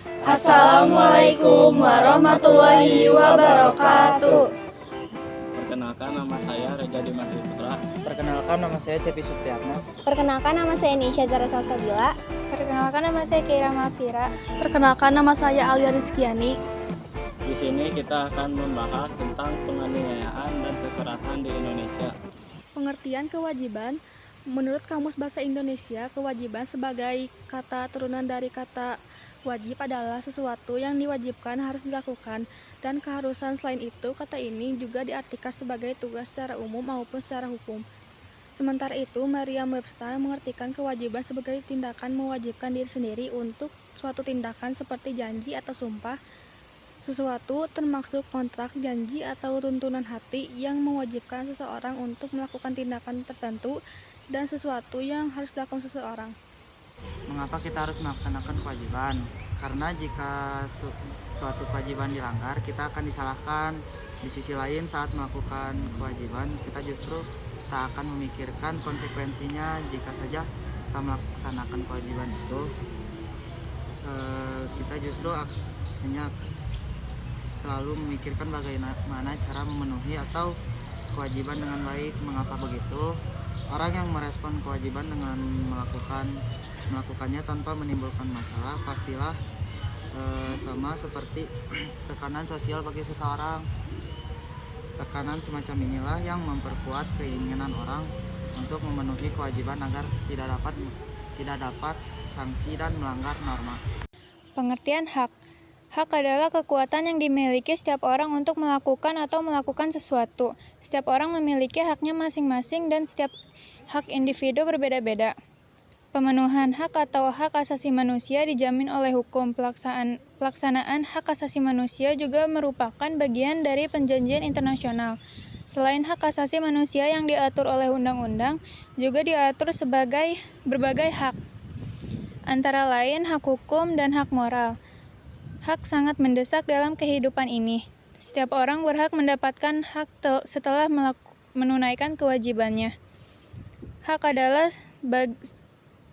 Assalamualaikum warahmatullahi wabarakatuh. Perkenalkan, nama saya Reza Dimas Putra. Perkenalkan, nama saya Cepi Supriyatna. Perkenalkan, nama saya Nisha Zara Salsabila. Perkenalkan, nama saya Keira Mafira. Perkenalkan, nama saya Alia Rizkyani. Di sini kita akan membahas tentang penganiayaan dan kekerasan di Indonesia. Pengertian kewajiban. Menurut Kamus Bahasa Indonesia, kewajiban sebagai kata turunan dari kata wajib adalah sesuatu yang diwajibkan harus dilakukan, dan keharusan. Selain itu, kata ini juga diartikan sebagai tugas secara umum maupun secara hukum. Sementara itu, Merriam-Webster mengartikan kewajiban sebagai tindakan mewajibkan diri sendiri untuk suatu tindakan seperti janji atau sumpah. Sesuatu termasuk kontrak, janji, atau tuntunan hati yang mewajibkan seseorang untuk melakukan tindakan tertentu, dan sesuatu yang harus dilakukan seseorang. Mengapa kita harus melaksanakan kewajiban? Karena jika suatu kewajiban dilanggar, kita akan disalahkan. Di sisi lain, saat melakukan kewajiban, kita justru tak akan memikirkan konsekuensinya. Jika saja kita melaksanakan kewajiban itu, kita justru hanya selalu memikirkan bagaimana cara memenuhi atau kewajiban dengan baik. Mengapa begitu? Orang yang merespon kewajiban dengan melakukannya tanpa menimbulkan masalah pastilah sama seperti tekanan sosial bagi seseorang. Tekanan semacam inilah yang memperkuat keinginan orang untuk memenuhi kewajiban agar tidak dapat sanksi dan melanggar norma. Pengertian hak. Hak adalah kekuatan yang dimiliki setiap orang untuk melakukan atau melakukan sesuatu. Setiap orang memiliki haknya masing-masing dan setiap hak individu berbeda-beda. Pemenuhan hak atau hak asasi manusia dijamin oleh hukum. Pelaksanaan hak asasi manusia juga merupakan bagian dari perjanjian internasional. Selain hak asasi manusia yang diatur oleh undang-undang, juga diatur sebagai berbagai hak, antara lain hak hukum dan hak moral. Hak sangat mendesak dalam kehidupan ini. Setiap orang berhak mendapatkan hak setelah menunaikan kewajibannya. Hak adalah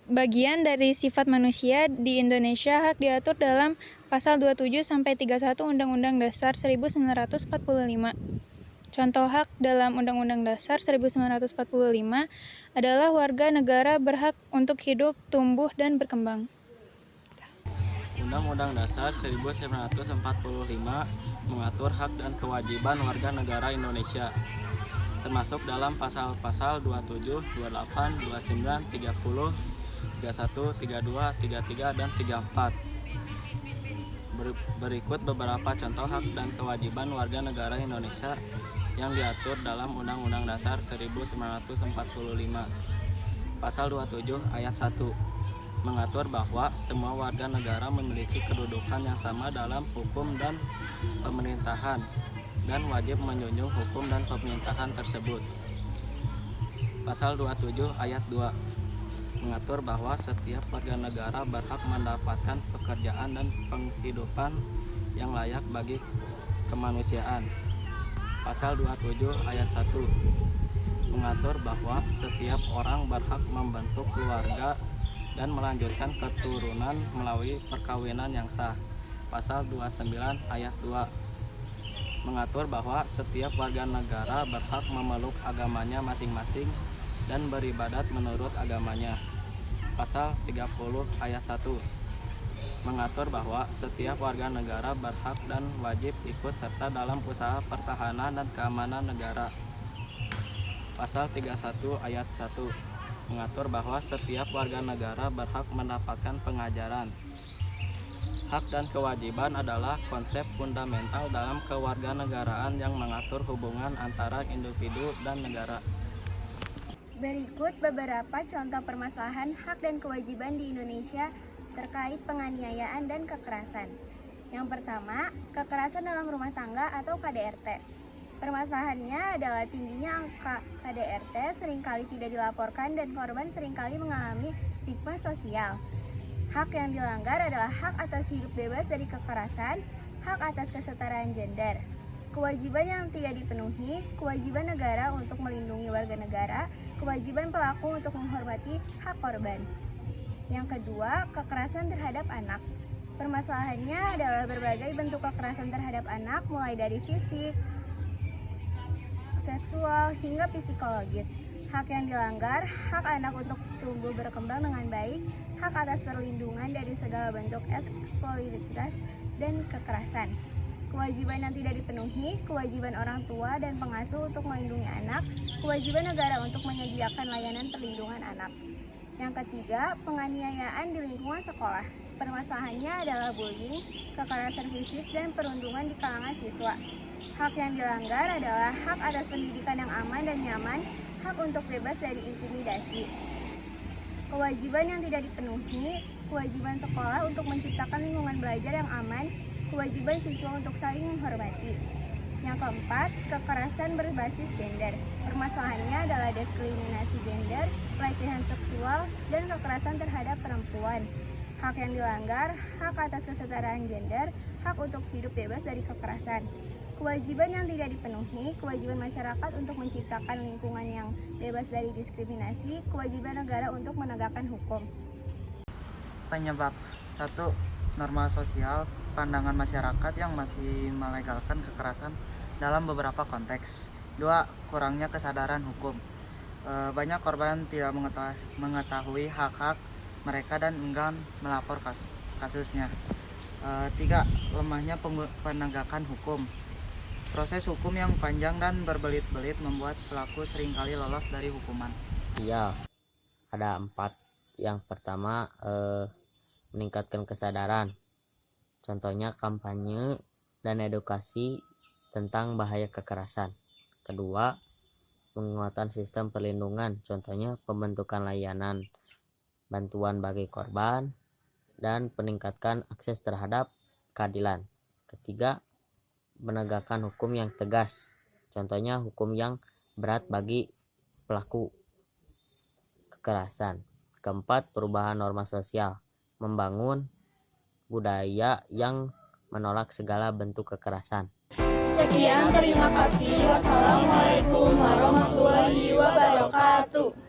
bagian dari sifat manusia. Di Indonesia, hak diatur dalam pasal 27-31 Undang-Undang Dasar 1945. Contoh hak dalam Undang-Undang Dasar 1945 adalah warga negara berhak untuk hidup, tumbuh, dan berkembang. Undang-Undang Dasar 1945 mengatur hak dan kewajiban warga negara Indonesia, termasuk dalam pasal-pasal 27, 28, 29, 30, 31, 32, 33, dan 34. Berikut beberapa contoh hak dan kewajiban warga negara Indonesia yang diatur dalam Undang-Undang Dasar 1945. Pasal 27 ayat 1 mengatur bahwa semua warga negara memiliki kedudukan yang sama dalam hukum dan pemerintahan dan wajib menjunjung hukum dan pemerintahan tersebut. Pasal 27 ayat 2 mengatur bahwa setiap warga negara berhak mendapatkan pekerjaan dan penghidupan yang layak bagi kemanusiaan. Pasal 27 ayat 1 mengatur bahwa setiap orang berhak membentuk keluarga dan melanjutkan keturunan melalui perkawinan yang sah. Pasal 29 ayat 2 mengatur bahwa setiap warga negara berhak memeluk agamanya masing-masing dan beribadat menurut agamanya. Pasal 30 ayat 1 mengatur bahwa setiap warga negara berhak dan wajib ikut serta dalam usaha pertahanan dan keamanan negara. Pasal 31 ayat 1 mengatur bahwa setiap warga negara berhak mendapatkan pengajaran. Hak dan kewajiban adalah konsep fundamental dalam kewarganegaraan yang mengatur hubungan antara individu dan negara. Berikut beberapa contoh permasalahan hak dan kewajiban di Indonesia terkait penganiayaan dan kekerasan. Yang pertama, kekerasan dalam rumah tangga atau KDRT. Permasalahannya adalah tingginya angka KDRT seringkali tidak dilaporkan dan korban seringkali mengalami stigma sosial. Hak yang dilanggar adalah hak atas hidup bebas dari kekerasan, hak atas kesetaraan gender. Kewajiban yang tidak dipenuhi, kewajiban negara untuk melindungi warga negara, kewajiban pelaku untuk menghormati hak korban. Yang kedua, kekerasan terhadap anak. Permasalahannya adalah berbagai bentuk kekerasan terhadap anak, mulai dari fisik, seksual, hingga psikologis. Hak yang dilanggar, hak anak untuk tumbuh berkembang dengan baik, hak atas perlindungan dari segala bentuk eksploitasi dan kekerasan. Kewajiban yang tidak dipenuhi, kewajiban orang tua dan pengasuh untuk melindungi anak, kewajiban negara untuk menyediakan layanan perlindungan anak. Yang ketiga, penganiayaan di lingkungan sekolah. Permasalahannya adalah bullying, kekerasan fisik, dan perundungan di kalangan siswa. Hak yang dilanggar adalah hak atas pendidikan yang aman dan nyaman, hak untuk bebas dari intimidasi. Kewajiban yang tidak dipenuhi, kewajiban sekolah untuk menciptakan lingkungan belajar yang aman, kewajiban siswa untuk saling menghormati. Yang keempat, kekerasan berbasis gender. Permasalahannya adalah diskriminasi gender, pelecehan seksual, dan kekerasan terhadap perempuan. Hak yang dilanggar, hak atas kesetaraan gender, hak untuk hidup bebas dari kekerasan. Kewajiban yang tidak dipenuhi, kewajiban masyarakat untuk menciptakan lingkungan yang bebas dari diskriminasi, kewajiban negara untuk menegakkan hukum. Penyebab 1. Norma sosial, pandangan masyarakat yang masih melegalkan kekerasan dalam beberapa konteks. 2. Kurangnya kesadaran hukum. Banyak korban tidak mengetahui hak-hak mereka dan enggan melapor kasusnya. 3. Lemahnya penegakan hukum. Proses hukum yang panjang dan berbelit-belit membuat pelaku seringkali lolos dari hukuman. Iya, ada 4. Yang pertama, meningkatkan kesadaran. Contohnya kampanye dan edukasi tentang bahaya kekerasan. Kedua, penguatan sistem perlindungan. Contohnya pembentukan layanan bantuan bagi korban dan peningkatkan akses terhadap keadilan. Ketiga, menegakkan hukum yang tegas. Contohnya hukum yang berat bagi pelaku kekerasan. Keempat, perubahan norma sosial. Membangun budaya yang menolak segala bentuk kekerasan. Sekian, terima kasih. Wassalamualaikum warahmatullahi wabarakatuh.